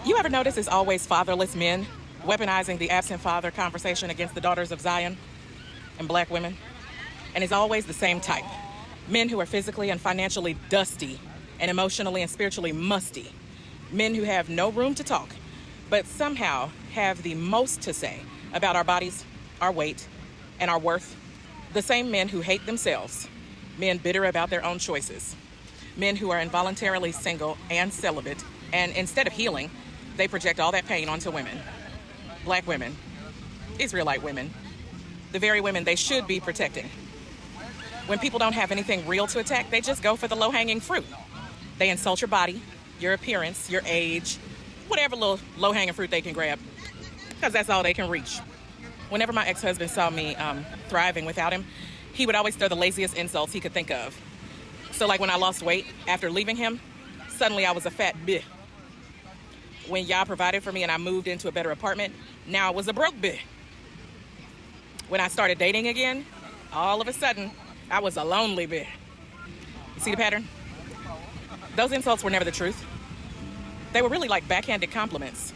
You ever notice it's always fatherless men weaponizing the absent father conversation against the daughters of Zion and black women? And it's always the same type. Men who are physically and financially dusty and emotionally and spiritually musty. Men who have no room to talk, but somehow have the most to say about our bodies, our weight, and our worth. The same men who hate themselves. Men bitter about their own choices. Men who are involuntarily single and celibate, and instead of healing, they project all that pain onto women. Black women, Israelite women, the very women they should be protecting. When people don't have anything real to attack, they just go for the low-hanging fruit. They insult your body, your appearance, your age, whatever little low-hanging fruit they can grab, because that's all they can reach. Whenever my ex-husband saw me thriving without him, he would always throw the laziest insults he could think of. So like when I lost weight after leaving him, suddenly I was a fat bitch. When y'all provided for me and I moved into a better apartment, now I was a broke bitch. When I started dating again, all of a sudden, I was a lonely bitch. You see the pattern? Those insults were never the truth. They were really like backhanded compliments.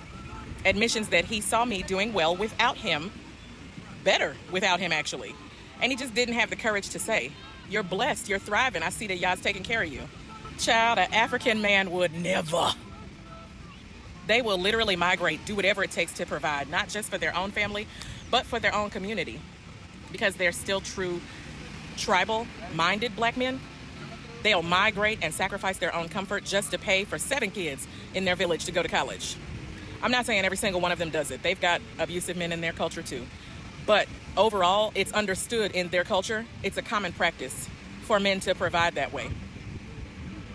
Admissions that he saw me doing well without him, better without him actually. And he just didn't have the courage to say, "You're blessed, you're thriving, I see that y'all's taking care of you." Child, an African man would never. They will literally migrate, do whatever it takes to provide, not just for their own family, but for their own community. Because they're still true tribal-minded black men, they'll migrate and sacrifice their own comfort just to pay for 7 kids in their village to go to college. I'm not saying every single one of them does it. They've got abusive men in their culture too. But overall, it's understood in their culture, it's a common practice for men to provide that way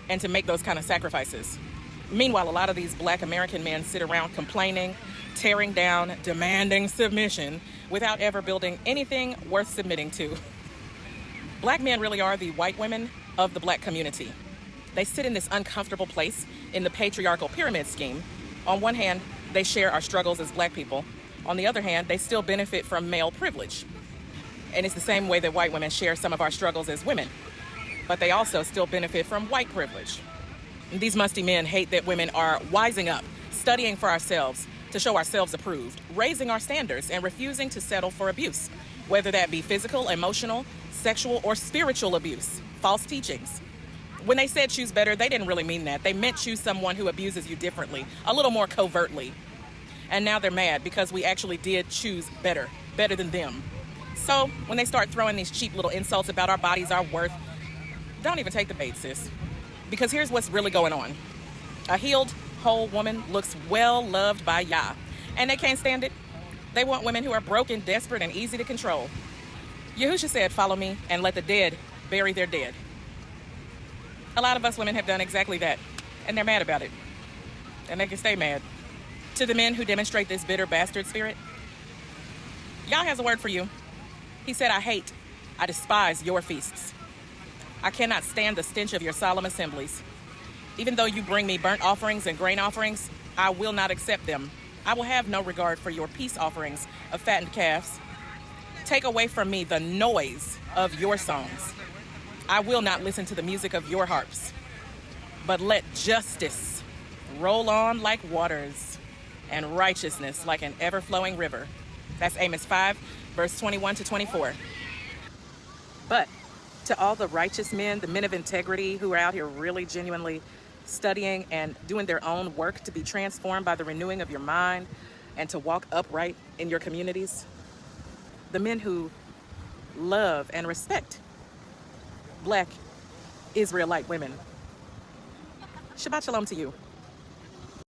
and to make those kind of sacrifices. Meanwhile, a lot of these black American men sit around complaining, tearing down, demanding submission without ever building anything worth submitting to. Black men really are the white women of the black community. They sit in this uncomfortable place in the patriarchal pyramid scheme. On one hand, they share our struggles as black people. On the other hand, they still benefit from male privilege. And it's the same way that white women share some of our struggles as women. But they also still benefit from white privilege. And these musty men hate that women are wising up, studying for ourselves to show ourselves approved, raising our standards, and refusing to settle for abuse, whether that be physical, emotional, sexual, or spiritual abuse, false teachings. When they said choose better, they didn't really mean that. They meant choose someone who abuses you differently, a little more covertly. And now they're mad because we actually did choose better than them. So when they start throwing these cheap little insults about our bodies, our worth, don't even take the bait, sis. Because here's what's really going on. A healed, whole woman looks well loved by Yah, and they can't stand it. They want women who are broken, desperate, and easy to control. Yahusha said, "Follow me and let the dead bury their dead." A lot of us women have done exactly that, and they're mad about it. And they can stay mad. To the men who demonstrate this bitter bastard spirit, Yah has a word for you. He said, I despise your feasts. I cannot stand the stench of your solemn assemblies. Even though you bring me burnt offerings and grain offerings, I will not accept them. I will have no regard for your peace offerings of fattened calves. Take away from me the noise of your songs. I will not listen to the music of your harps. But let justice roll on like waters and righteousness like an ever-flowing river. That's Amos 5, verse 21 to 24. But to all the righteous men, the men of integrity who are out here really genuinely studying and doing their own work to be transformed by the renewing of your mind and to walk upright in your communities, the men who love and respect black Israelite women, Shabbat Shalom to you.